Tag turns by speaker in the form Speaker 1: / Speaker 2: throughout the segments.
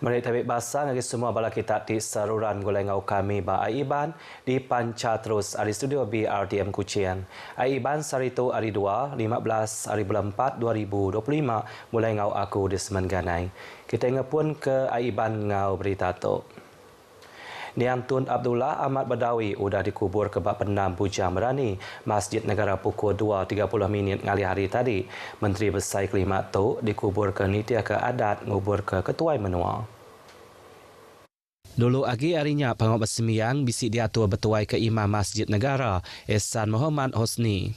Speaker 1: Mari tabik basa ngagi semua bala kita di saruran gulai ngau kami ba Aiban di panca terus ari studio BRTM Kuching. Aiban saritu ari 2 15 hari bulan 4 2025 mulai ngau aku di Semen Ganai. Kita ngepun ke Aiban ngau berita tu. Niang Tun Abdullah Ahmad Badawi udah dikubur ke bak Penam Bujang Merani, Masjid Negara pukul 2.30 ngali hari tadi. Menteri Besar Kelima tu dikubur ke Nitya ke Adat ngubur ke Ketuai Menua. Dulu agi harinya pengawal bersembiang bisi diatur bertuai ke Imam Masjid Negara, Ehsan Muhammad Hosni.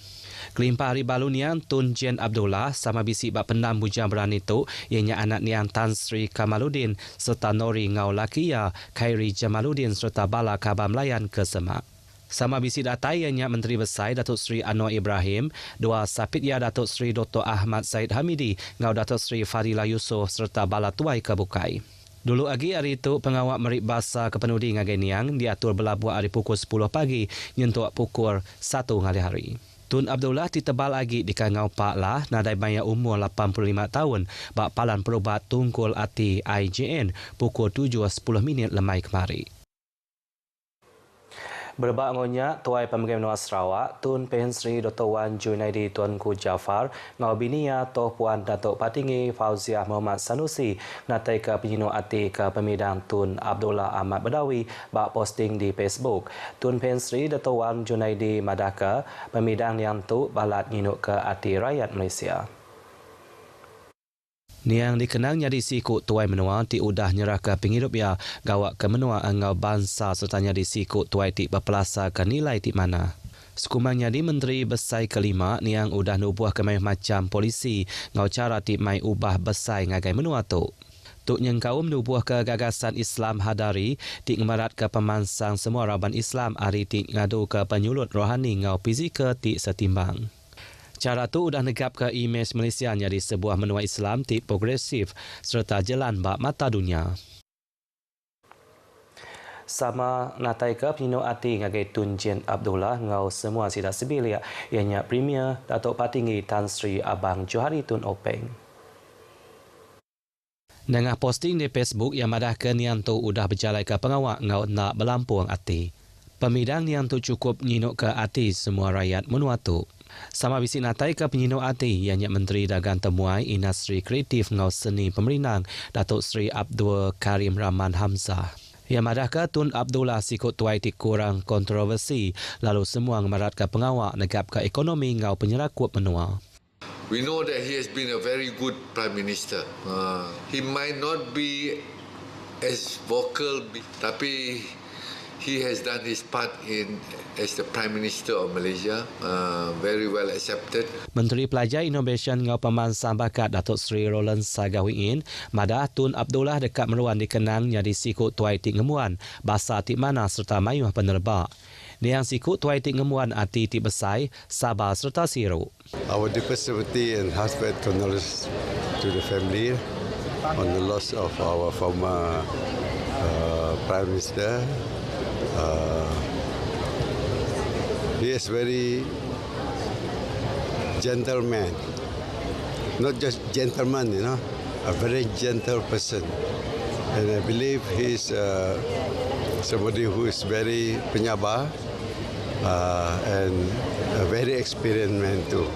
Speaker 1: Kelimpah hari balu niang Tun Jen Abdullah sama bisi bak Penam Bujang Berani tu ianya anak niang Tan Sri Kamaluddin serta Nori Ngau Lakia, Khairi Jamaluddin serta Bala Khabar Melayan ke Semak. Sama bisi datai ianya Menteri Besar Datuk Sri Anwar Ibrahim, dua sapit ya Datuk Sri Dr. Ahmad Said Hamidi, Ngau Datuk Sri Fadila Yusof serta Bala Tuai ke Bukai. Dulu lagi hari itu pengawal merik basa kepenudi ngagai niang diatur berlabuh hari pukul 10 pagi nyentuh pukul 1 ngali hari. Tun Abdullah ditebal lagi di Kangau Pak lah nadai bayar umur 85 tahun bak palan perubat tungkul ati IJN pukul 7.10 lemai kemari. Berbak ngonya Tuai Pemerintah Menua Sarawak, Tun Pen Sri Dr. Wan Junaidi Tuanku Jafar, Ngau Binia Toh Puan Datuk Patinggi Fauziah Muhammad Sanusi, natai ke penyinu ati ke pemidang Tun Abdullah Ahmad Badawi, bak posting di Facebook. Tun Pen Sri Dr. Wan Junaidi Madaka, pemidang yang tu balat nyinuk ke ati rakyat Malaysia. Niang dikenang nyadi siku Tuai Menua ti udah nyerah ke penghidup ya gawak ke menua angau bangsa serta nyadi siku Tuai ti berpelasa ke nilai ti mana. Sekumang nyadi Menteri Besar Kelima niang udah nubuah ke macam polisi ngau cara ti mai ubah besar ngagai menua tu. Tuk nyeng kaum nubuah ke gagasan Islam Hadari ti ngemarat ke pemansang semua raban Islam ari ti ngadu ke penyulut rohani ngau fizika ti setimbang. Cara tu udah negap ke imej Malaysia jadi sebuah menua Islam ti progresif serta jalan bak mata dunia. Sama natai ke penyinu ati ngagai Tun Jen Abdullah ngau semua sidak sebilia ianya Premier Datuk Patinggi Tan Sri Abang Johari Tun Openg. Dengan posting di Facebook yang madah ke nian tu udah berjalan ke pengawak ngau nak berlampuang ati. Pemidang nian tu cukup nyinuk ke ati semua rakyat menua tu. Sama bisi natai ke penyinu ati ianya Menteri Dagang Temuai Industri Kreatif ngau seni pemerintah Datuk Sri Abdul Karim Rahman Hamzah. Yang madah ke Tun Abdullah sikut tuai ti kurang kontroversi lalu semua ngemarat ke pengawak negap ke ekonomi ngau penyerakup menua.
Speaker 2: We know that he has been a very good Prime Minister. He might not be as vocal, tapi he has done his part as the Prime Minister of Malaysia, very well accepted.
Speaker 1: Menteri Pelajar Innovation ngau pemansang bakat Datuk Sri Roland Sagawiin, madah Tun Abdullah dekat meruan dikenang jadi sikut tuai ti ngemuan, basa ti mana serta mayuh penerbak. Niang sikut tuai ti ngemuan ati ti besai, sabar serta siru.
Speaker 3: Our deepest sympathy and heartfelt condolences to the family on the loss of our former Prime Minister. He is very gentleman, not just gentleman, a very gentle person. And I believe he is somebody who is very penyabar and a very experienced man too.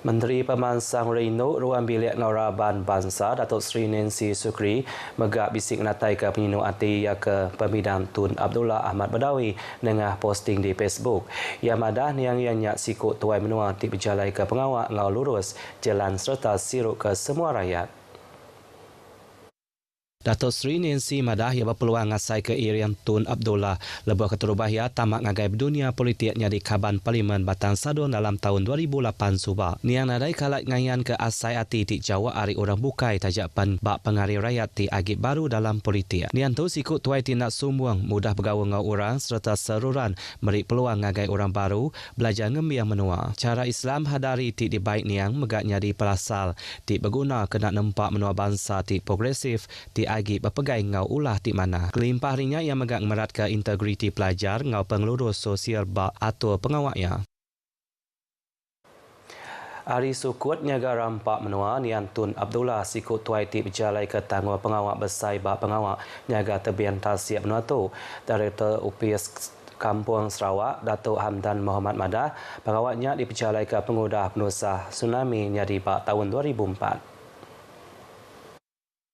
Speaker 1: Menteri Pemansang Reno Ruang Bilik Ngauraban Bangsa Datuk Sri Nancy Sukri megak bisik natai ke penyinu ati ya ke pemidang Tun Abdullah Ahmad Badawi dengan posting di Facebook. Yang madah niang ianya sikut tuai menua ti berjalai ke pengawak ngau lurus jalan serta siruk ke semua rakyat. Datuk Sri Nancy madah ia berpeluang ngasai ke Irian Tun Abdullah lebuh keterubah ia tamak ngagai dunia politiknya di Kaban Parlimen Batang Sadun dalam tahun 2008 subak. Niang nadai kalat ngayan ke asai ati ti Jawa ari orang bukai tajapan bak pengaruh rakyat ti agit baru dalam politik. Niang tu sikut tuai ti nak sumbuang mudah bergaul ngau orang serta seruran merik peluang ngagai orang baru belajar ngembiang menua. Cara Islam Hadari ti dibaik niang megaknya di pelasal ti berguna kena nempak menua bangsa ti progresif ti agi berpegai ngau ulah di mana. Kelimpah harinya yang megak merat ke integriti pelajar ngau pengelurus sosial bak atur pengawaknya. Hari Sukut Nyaga Rampak Menua Nian Tun Abdullah sikut tuai ti berjalai ke tangguh pengawak besar bak pengawak Nyaga Tebian Tasiap Menua tu. Director UPS Kampung Sarawak Datuk Hamdan Muhammad Madah pengawaknya diperjalai ke pengudah penusah tsunami nyadi bak tahun 2004.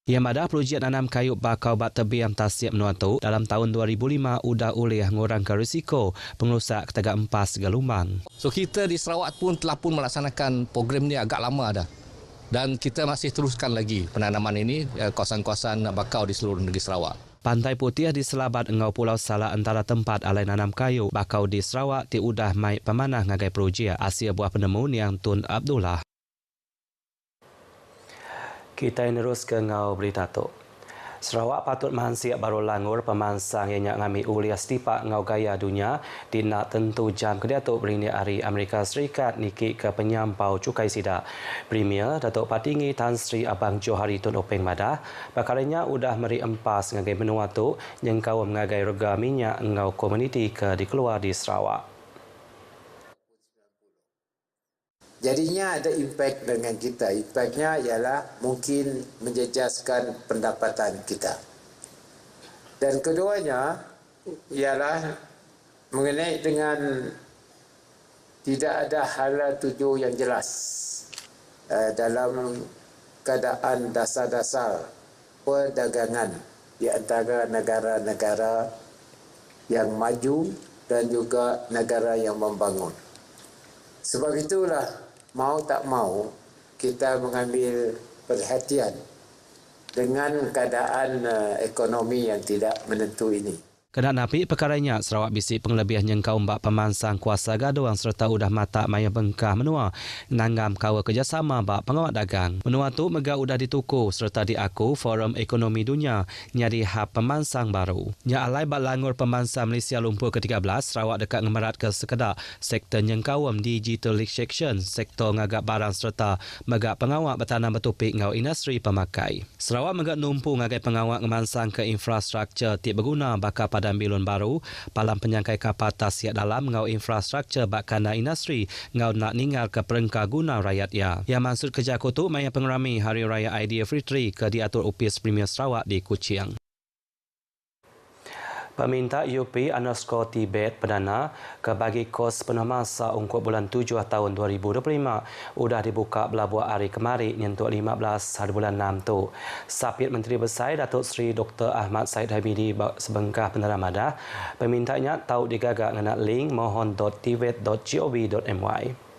Speaker 1: Yang Madah projek nanam kayu bakau bak tebiang Tasiap Menua tu dalam tahun 2005 udah oleh ngurangkan risiko pengerusak tegak empas gelombang.
Speaker 4: So kita di Sarawak pun telah pun melaksanakan program ni agak lama dah. Dan kita masih teruskan lagi penanaman ini kawasan-kawasan bakau di seluruh negeri Sarawak.
Speaker 1: Pantai Putih di Selabat Engau Pulau Salak antara tempat alai nanam kayu bakau di Sarawak ti udah mai pemanah ngagai projek Asia buah penemu Niang Tun Abdullah. Kita terus ke ngau berita tu. Sarawak patut mahansiap baru langur pemansang yang nak ngambil uliah setipak ngau gaya dunia di nak tentu jam ke Datuk Berini Hari Amerika Serikat niki ke penyampau cukai sidak. Premier Datuk Patinggi Tan Sri Abang Johari Tun Openg Madah bakalanya udah meri empas ngagai benua tu yang kau mengagai rega minyak ngau komuniti ke dikeluar di Sarawak.
Speaker 5: Jadinya ada impak dengan kita. Impaknya ialah mungkin menjejaskan pendapatan kita. Dan keduanya ialah mengenai dengan tidak ada hala tuju yang jelas dalam keadaan dasar-dasar perdagangan di antara negara-negara yang maju dan juga negara yang membangun. Sebab itulah mau tak mau kita mengambil perhatian dengan keadaan ekonomi yang tidak menentu ini.
Speaker 1: Kena napi perkaranya Sarawak bisik penglebihan yang kaum bak pemansang kuasa gaduang serta udah mata maya bengkah menua nanggam kawa kerjasama bak pengawak dagang. Menua tu mega udah dituku serta diaku Forum Ekonomi Dunia nyari hab pemansang baru. Nya alai bak langur pemansang Malaysia lumpur ke-13 Sarawak dekat ngemerat ke sekedar sektor yang kawam digital section, sektor ngagak barang serta mega pengawak bertanam bertopik ngau industri pemakai. Sarawak mega numpu ngagai pengawak ngemansang ke infrastruktur tiap berguna bakal Padang Bilun Baru, palam penyangkai kapal Tasiap Dalam ngau infrastruktur bakana industri ngau nak ninggal ke perengka guna rakyat ya. Yang maksud kerja kutu maya pengerami Hari Raya Aidilfitri ke diatur UPS Premier Sarawak di Kuching. Peminta UP_Tibet Perdana ke bagi kos penuh masa untuk bulan 7 tahun 2025 sudah dibuka belabuh hari kemari nyentuk 15 hari bulan 6 tu. Sapit Menteri Besar Datuk Seri Dr. Ahmad Said Habibie sebengkah Pendana Madah, pemintanya tahu digagak dengan link mohon.tibet.gov.my.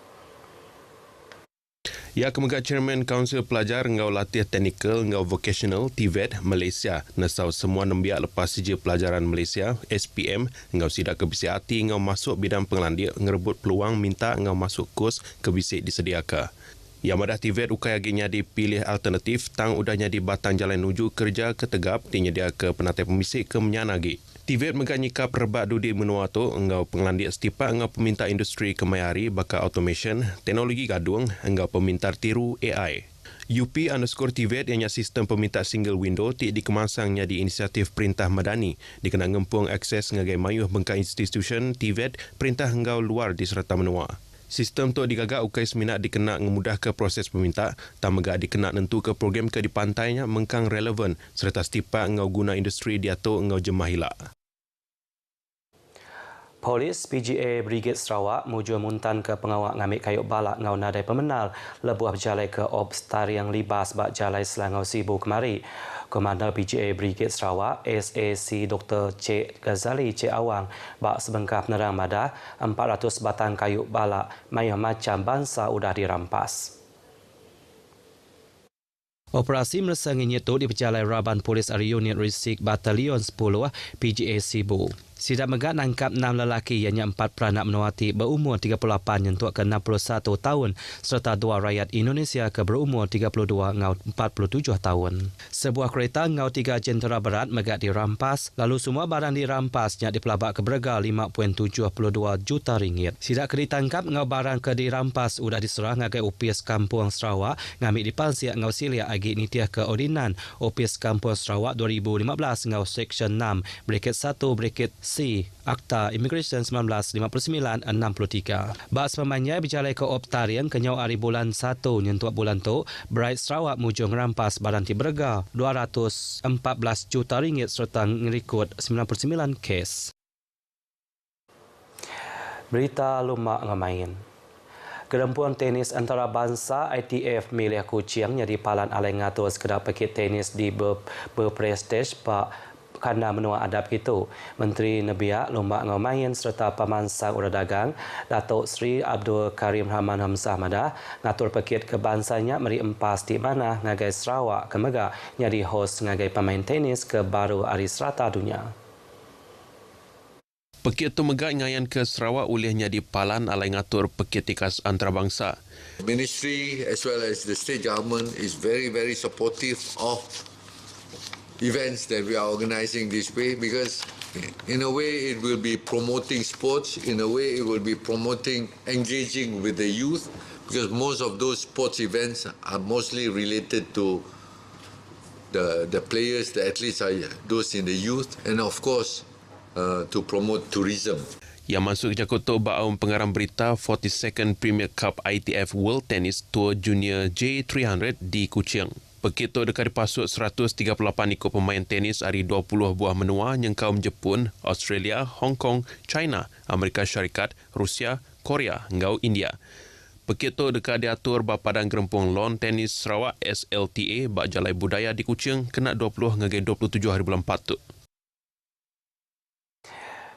Speaker 6: Ya kemudian Chairman Kaunsil Pelajar ngau latih teknikal ngau vocational TVET Malaysia nasau semua nembiak lepas sijil pelajaran Malaysia SPM ngau sidak kebisik hati ngau masuk bidang pengelandia ngerebut peluang minta ngau masuk kos kebisik disediakan. Yang madah TVET ukai aginya dipilih alternatif tang udahnya di batang jalan nuju kerja ke tegap tinyedia ke penatai pemisik ke menyanagi. TVET menganyikap rebat dudi menua tu engau pengelandik setipak engau peminta industri kemayari bakal automation, teknologi gadung engau peminta tiru AI. UP_TVET yang sistem peminta single window ti dikemasangnya di inisiatif Perintah Madani dikena ngempung akses ngagai mayuh bengkai institution TVET perintah engau luar di serta menua. Sistem tu digagak ukai seminat dikena ngemudah ke proses peminta, tak megak dikena nentu ke program ke di pantainya mengkang relevan serta setipak ngau guna industri diatur ngau jemah hilak.
Speaker 1: Polis PGA Brigade Sarawak mujur muntan ke pengawak ngambil kayu balak ngau nadai pemenal lebuah berjalai ke obstari yang libas bak jalai Selangor Sibu kemari. Komander PGA Brigade Sarawak SAC Dr. Cik Ghazali Cik Awang bak sebengkah penerang Madah 400 batang kayu balak mayah macam bangsa udah dirampas. Operasi meresangi nyetuk diperjalai Raban Polis Area Unit Risik Batalion 10 PGA Sibu. Sidak megak nangkap 6 lelaki yang 4 peranak menuati berumur 38 nyentuk ke 61 tahun serta 2 rakyat Indonesia ke berumur 32 ngau 47 tahun. Sebuah kereta ngau 3 jentera berat megak dirampas lalu semua barang dirampasnya dipelabak ke berga 5.72 juta ringgit. Sidak ke ditangkap ngau barang ke dirampas sudah diserah ngagai UPS Kampung Sarawak ngambil dipalsiak ngau siliak agi nitiah ke ordinan UPS Kampung Sarawak 2015 ngau Seksyen 6 Braket 1 Braket C. Akta Immigration 1959-63. Bas pemanyai berjalai ke Optarian kenyau hari bulan 1 nyentuak bulan tu, Bright Sarawak mujung rampas baranti berga RM214 juta serta ngerikut 99 kes. Berita lumak ngemain. Gerempuan tenis antarabangsa ITF milih Kuching jadi palan alai ngatur sekedar pakit tenis di berprestij pak kanda menua adab itu. Menteri Nebiak Lumak Ngemain serta Pemansang Urang Dagang Datuk Seri Abdul Karim Rahman Hamzah Madah ngatur pakit kebangsanya meri empas di mana ngagai Sarawak kemega jadi host ngagai pemain tenis ke baru hari serata dunia.
Speaker 6: Pekit tu megak ngayan ke Sarawak olehnya di palan alai ngatur pekit tikas antarabangsa.
Speaker 2: Ministry as well as the state government is very, very supportive of events that we are organising this way because in a way it will be promoting sports, in a way it will be promoting engaging with the youth because most of those sports events are mostly related to the players, the athletes are those in the youth and of course to promote tourism.
Speaker 6: Yang masuk Jakarta baum pengarang berita 42nd Premier Cup ITF World Tennis Tour Junior J300 di Kuching. Pekit tu dekat dipasuk 138 ikut pemain tenis dari 20 buah menua yang kaum Jepun, Australia, Hong Kong, China, Amerika Syarikat, Rusia, Korea, ngau India. Pekit tu dekat diatur Bapadan Gerempung Lawn Tennis Sarawak SLTA bak Jalai Budaya di Kuching kena 20 ngagai 27 hari bulan 4 tu.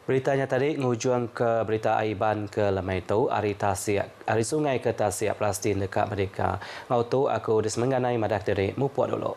Speaker 1: Beritanya tadi ngujung ke berita aiban ke lemai tu hari sungai ke Tasiak Palestin dekat Merdeka. Ngau tu aku disemenganai madak diri mupuak dulu.